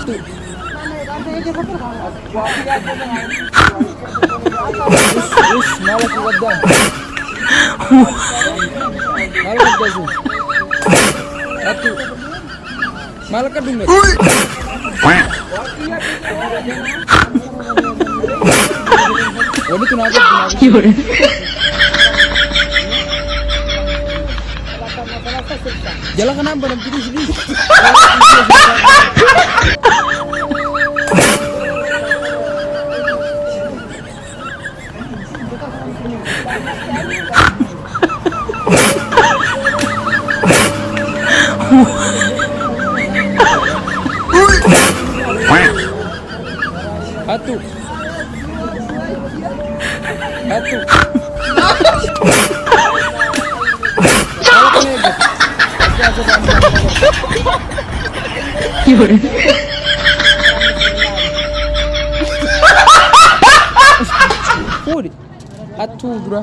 Satu. Us, malah kuat dah. Malah kuat sih. Satu. Malah kadung nih. Waduh kenapa? Jalan kenapa? Nanti di sini. Satu. Puri. Atu bro.